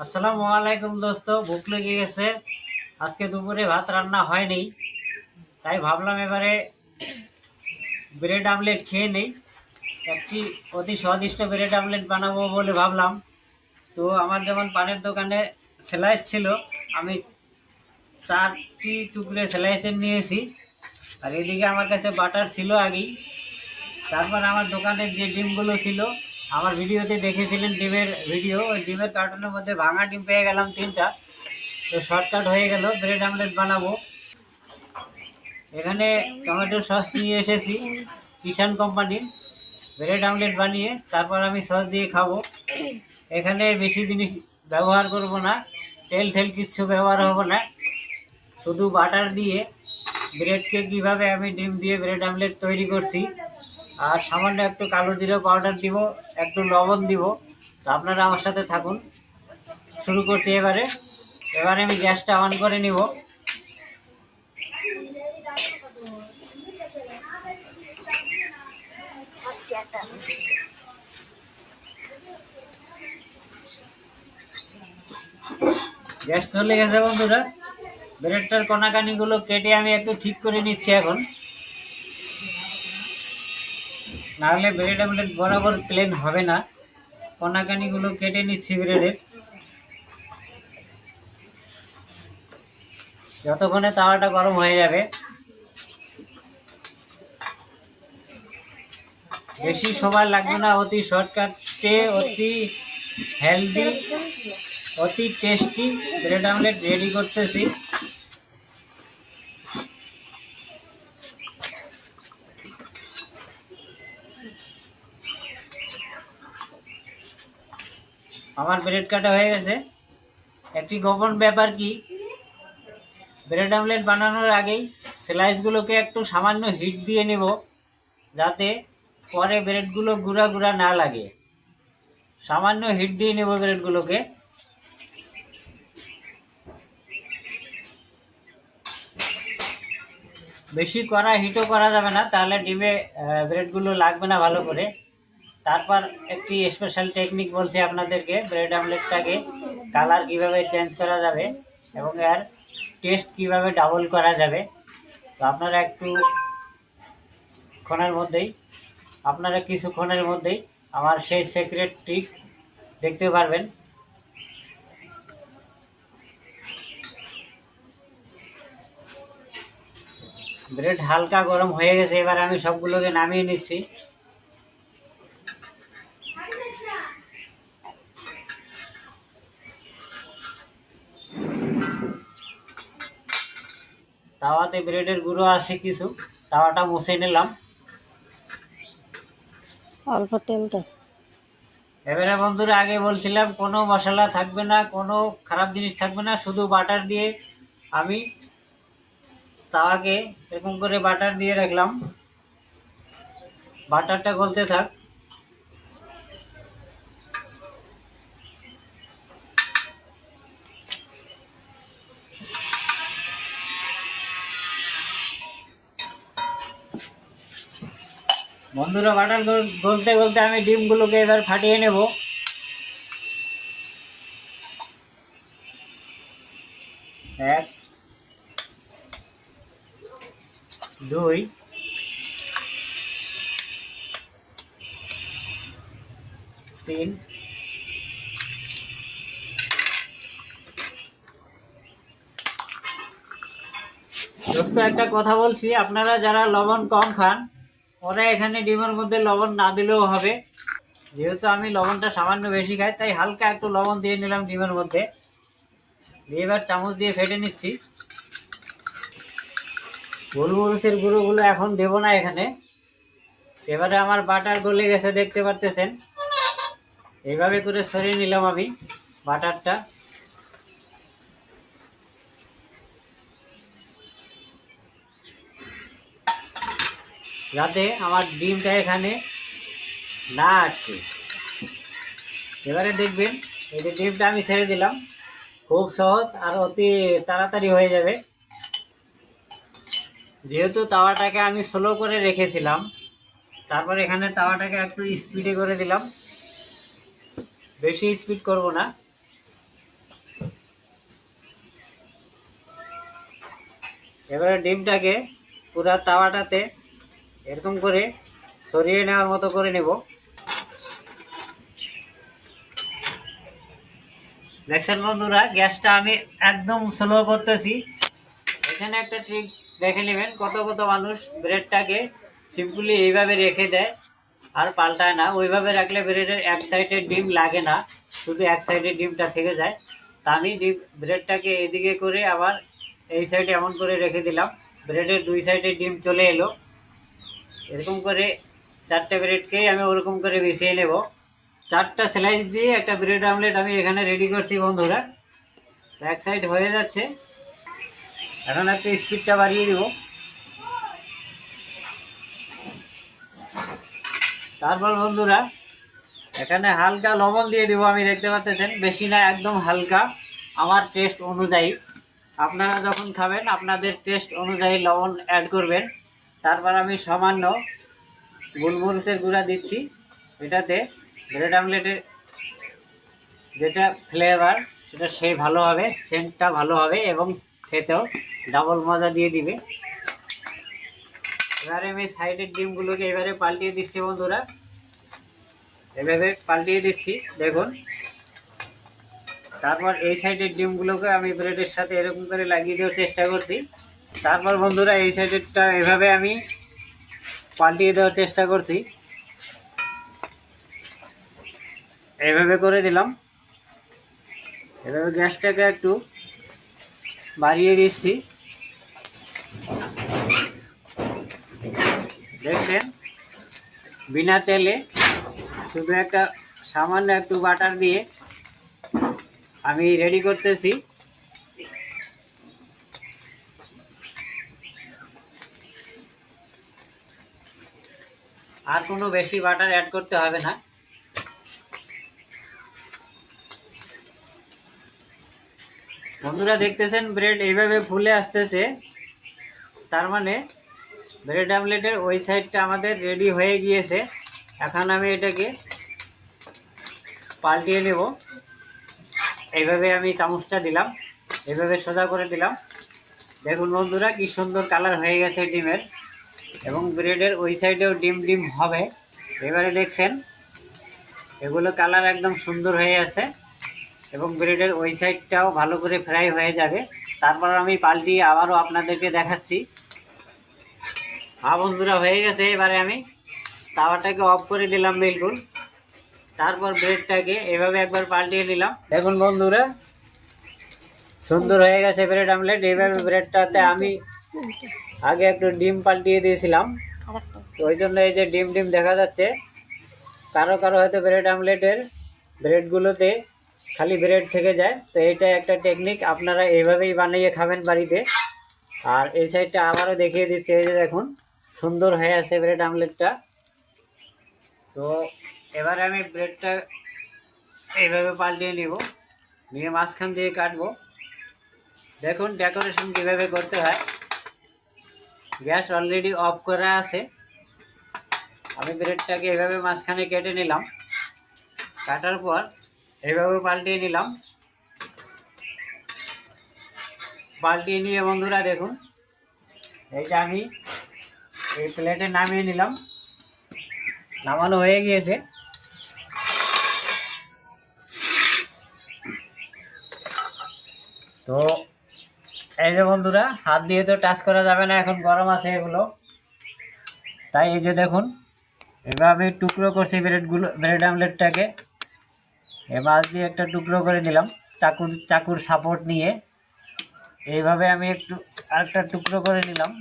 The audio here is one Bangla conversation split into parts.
আসসালামু আলাইকুম দোস্ত, ভুক লেগে গেছে। আজকে দুপুরে ভাত রান্না হয়নি, তাই ভাবলাম এবারে ব্রেড আমলেট খেয়ে নেই। একটি অতি স্বাদিষ্ট ব্রেড আমলেট বানাবো বলে ভাবলাম। তো আমার যেমন পানের দোকানে স্যালাইস ছিল, আমি 4টি টুকরে স্যালাইসের নিয়েছি। আর এদিকে আমার কাছে বাটার ছিল আগেই। তারপর আমার দোকানের যে ডিমগুলো ছিল, আমার ভিডিওতে দেখেছিলেন ডিমের ভিডিও, ওই ডিমের কার্টনের মধ্যে ভাঙা ডিম পেয়ে গেলাম 3টা। তো শর্টকাট হয়ে গেল, ব্রেড আমলেট বানাবো। এখানে টমেটো সস নিয়ে এসেছি কিষান কোম্পানির। ব্রেড আমলেট বানিয়ে তারপর আমি সস দিয়ে খাবো। এখানে বেশি জিনিস ব্যবহার করব না, তেল ঠেল কিচ্ছু ব্যবহার হবে না। শুধু বাটার দিয়ে ব্রেডকে কীভাবে আমি ডিম দিয়ে ব্রেড আমলেট তৈরি করছি, আর সামান্য একটু কালো জিরা পাউডার দিব, একটু লবণ দিব। তো আপনারা আমার সাথে থাকুন, শুরু করছি এবারে। এবারে আমি গ্যাসটা অন করে নিব। গ্যাস চলে গেছে বন্ধুরা। ব্রেডটার কণাকানিগুলো কেটে আমি একটু ঠিক করে নিচ্ছি এখন, নাহলে ব্রেড আমলেট বরাবর প্লেন হবে না। কণাকানিগুলো কেটে নিচ্ছি ব্রেডের। যতক্ষণে তাওয়াটা গরম হয়ে যাবে। বেশি সময় লাগবে না, অতি শর্টকাটে, অতি হেলদি, অতি টেস্টি ব্রেড আমলেট রেডি করতেছি। আমার ব্রেড কাটা হয়ে গেছে। একটি গোপন ব্যাপার কি, ব্রেড আমলেট বানানোর আগেই স্লাইসগুলোকে একটু সামান্য হিট দিয়ে নেব, যাতে পরে ব্রেডগুলো গুঁড়া গুঁড়া না লাগে। সামান্য হিট দিয়ে নেব ব্রেডগুলোকে। বেশি কড়া হিটও করা যাবে না, তাহলে ডিমে ব্রেডগুলো লাগবে না ভালো করে। তারপর একটি স্পেশাল টেকনিক বলছি আপনাদেরকে, ব্রেড আমলেটটাকে কালার কিভাবে চেঞ্জ করা যাবে এবং এর টেস্ট কিভাবে ডাবল করা যাবে। তো আপনারা কিছুক্ষণের মধ্যেই আমার সেই সিক্রেট ট্রিক দেখতে পারবেন। ব্রেড হালকা গরম হয়ে গেছে, এবার আমি সবগুলোকে নামিয়ে নিচ্ছি। তাওয়াতে ব্রেডের গুঁড়ো আছে কিছু, তাওয়াটা মুছে নিলাম। অল্প তেল দে। এবারে বন্ধুরা, আগে বলছিলাম কোনো মশলা থাকবে না, কোনো খারাপ জিনিস থাকবে না, শুধু বাটার দিয়ে আমি তাওয়াকে এরকম করে বাটার দিয়ে রাখলাম। বাটারটা গলতে থাক। বন্ধুরা, বাটার গলতে গলতে আমি ডিমগুলোকে এবার ফাটিয়ে নেব। এক, দুই, তিন, দোস্ত একটা কথা বলছি, আপনারা যারা লবণ কম খান ওরা এখানে ডিমের মধ্যে লবণ না দিলেও হবে। যেহেতু আমি লবণটা সামান্য বেশি খাই, তাই হালকা একটু লবণ দিয়ে নিলাম ডিমের মধ্যে। দিয়ে এবার চামচ দিয়ে ফেটে নিচ্ছি। গোলমরিচের গুঁড়োগুলো এখন দেবো না এখানে। এবারে আমার বাটার গলে গেছে, দেখতে পারতেছেন। এইভাবে করে সরিয়ে নিলাম আমি বাটারটা। যাতে আমার ডিমটা এখানে না আটকে। এবারে দেখবেন, এই যে ডিমটা আমি ছেড়ে দিলাম, খুব সহজ আর অতি তাড়াতাড়ি হয়ে যাবে। যেহেতু তাওয়াটাকে আমি স্লো করে রেখেছিলাম, তারপর এখানে তাওয়াটাকে একটু স্পিডে করে দিলাম। বেশি স্পিড করব না। এবারে ডিমটাকে পুরা তাওয়াটাতে এরকম করে সরিয়ে নেওয়ার মতো করে নেব। দেখছেন বন্ধুরা, গ্যাসটা আমি একদম স্লো করতেছি। এখানে একটা ট্রিক দেখে নেবেন, কত কত মানুষ ব্রেডটাকে সিম্পলি এইভাবে রেখে দেয় আর পাল্টায় না। ওইভাবে রাখলে ব্রেডের এক সাইডের ডিম লাগে না, শুধু এক সাইডের ডিমটা থেকে যায়। তা আমি ব্রেডটাকে এদিকে করে আবার এই সাইডে এমন করে রেখে দিলাম, ব্রেডের দুই সাইডে ডিম চলে এলো। এরকম করে 4টে ব্রেডকেই আমি ওরকম করে বিছিয়ে নেব। 4টা স্লাইস দিয়ে একটা ব্রেড আমলেট আমি এখানে রেডি করছি বন্ধুরা। এক সাইড হয়ে যাচ্ছে, এখন একটু স্পিডটা বাড়িয়ে দিব। তারপর বন্ধুরা এখানে হালকা লবণ দিয়ে দিব। আমি দেখতে পাচ্ছেন, বেশি না, একদম হালকা, আমার টেস্ট অনুযায়ী। আপনারা যখন খাবেন আপনাদের টেস্ট অনুযায়ী লবণ অ্যাড করবেন। তারপর আমি সামান্য গোলমরিচের গুঁড়া দিচ্ছি। এটাতে ব্রেড আমলেটের যেটা ফ্লেভার সেটা সেই ভালো হবে, সেন্টটা ভালো হবে এবং খেতেও ডাবল মজা দিয়ে দিবে। এবারে আমি সাইডের ডিমগুলোকে এবারে পাল্টিয়ে দিচ্ছি বন্ধুরা, এভাবে পাল্টিয়ে দিচ্ছি দেখুন। তারপর এই সাইডের ডিমগুলোকে আমি ব্রেডের সাথে এরকম করে লাগিয়ে দেওয়ার চেষ্টা করছি। তারপর বন্ধুরা এই সাইডেরটা এভাবে আমি পাল্টিয়ে দেওয়ার চেষ্টা করছি, এইভাবে করে দিলাম। এভাবে গ্যাসটাকে একটু বাড়িয়ে দিচ্ছি। দেখছেন, বিনা তেলে শুধু একটা সামান্য একটু বাটার দিয়ে আমি রেডি করতেছি। আর কোনো বেশি বাটার অ্যাড করতে হবে না। বন্ধুরা দেখতেছেন ব্রেড এইভাবে ফুলে আসতেছে, তার মানে ব্রেড আমলেটের ওই সাইডটা আমাদের রেডি হয়ে গিয়েছে। এখন আমি এটাকে পাল্টিয়ে নেব। এইভাবে আমি চামচটা দিলাম, এইভাবে সোজা করে দিলাম। দেখুন বন্ধুরা কি সুন্দর কালার হয়ে গেছে ডিমের, এবং ব্রেডের ওই সাইডেও ডিম ডিম হবে। এবারে দেখছেন এগুলো কালার একদম সুন্দর হয়ে আছে এবং ব্রেডের ওই সাইডটাও ভালো করে ফ্রাই হয়ে যাবে। তারপর আমি পাল্টিয়ে আবারও আপনাদেরকে দেখাচ্ছি। বন্ধুরা হয়ে গেছে। এবারে আমি তাওয়াটাকে অফ করে দিলাম বিলকুল। তারপর ব্রেডটাকে এভাবে একবার পাল্টিয়ে নিলাম। দেখুন বন্ধুরা সুন্দর হয়ে গেছে ব্রেড আমলেট। এইভাবে ব্রেডটাতে আমি আগে একটু ডিম পাল্টিয়ে দিয়েছিলাম, তো ওই জন্য এই যে ডিম ডিম দেখা যাচ্ছে। কারো কারো হয়তো ব্রেড আমলেটের ব্রেডগুলোতে খালি ব্রেড থেকে যায়, তো এটা একটা টেকনিক, আপনারা এইভাবেই বানিয়ে খাবেন বাড়িতে। আর এই সাইডটা আবারও দেখিয়ে দিচ্ছি, এই যে দেখুন সুন্দর হয়ে আছে ব্রেড আমলেটটা। তো এবারে আমি ব্রেডটা এইভাবে পাল্টিয়ে নিব, নিয়ে মাঝখান দিয়ে কাটবো। দেখুন ডেকোরেশন কীভাবে করতে হয়। গ্যাস অলরেডি অফ করা আছে। আমি ব্রেডটাকে এভাবে মাঝখানে কেটে নিলাম, কাটার পর এইভাবে পাল্টিয়ে নিলাম। পাল্টিয়ে নিয়ে বন্ধুরা দেখুন এই যে আমি এই প্লেটে নামিয়ে নিলাম, নামানো হয়ে গিয়েছে। তো এই যে বন্ধুরা হাত দিয়ে তো টাচ করা যাবে না, এখন গরম আছে এগুলো, তাই এই যে দেখুন এবার আমি টুকরো করছি ব্রেড আমলেটটাকে। এ মাছ দিয়ে একটা টুকরো করে দিলাম চাকুর সাপোর্ট নিয়ে। এইভাবে আমি একটু আরেকটা টুকরো করে নিলাম।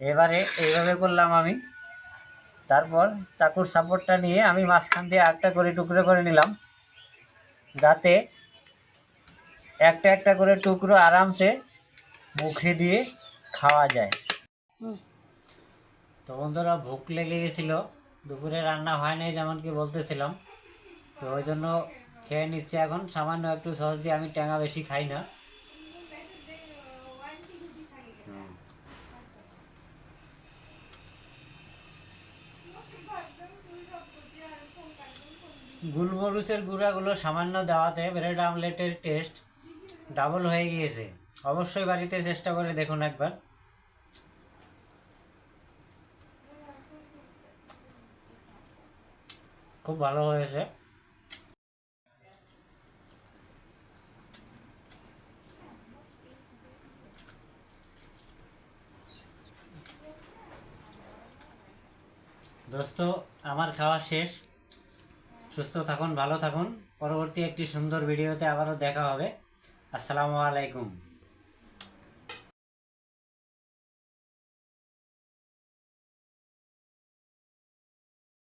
এবারে এইভাবে করলাম আমি। তারপর চাকুর সাপোর্টটা নিয়ে আমি মাঝখান দিয়ে আরেকটা করে টুকরো করে নিলাম, যাতে একটা একটা করে টুকরো আরামসে মুখে দিয়ে খাওয়া যায়। তো বন্ধুরা ভুক লেগে গেছিলো, দুপুরে রান্না হয় নাই যেমন কি বলতেছিলাম, তো ওই জন্য খেয়ে নিচ্ছি এখন সামান্য একটু সস দিয়ে। আমি ট্যাঙা বেশি খাই না। গোলমরিচের গুঁড়াগুলো সামান্য দেওয়াতে ব্রেড আমলেটের টেস্ট ডাবল হয়ে গিয়েছে। অবশ্যই বাড়িতে চেষ্টা করে দেখুন একবার। খুব ভালো হয়েছে। দোস্ত, আমার খাওয়া শেষ। সুস্থ থাকুন, ভালো থাকুন। পরবর্তী একটি সুন্দর ভিডিওতে আবারও দেখা হবে। আসসালামু আলাইকুম।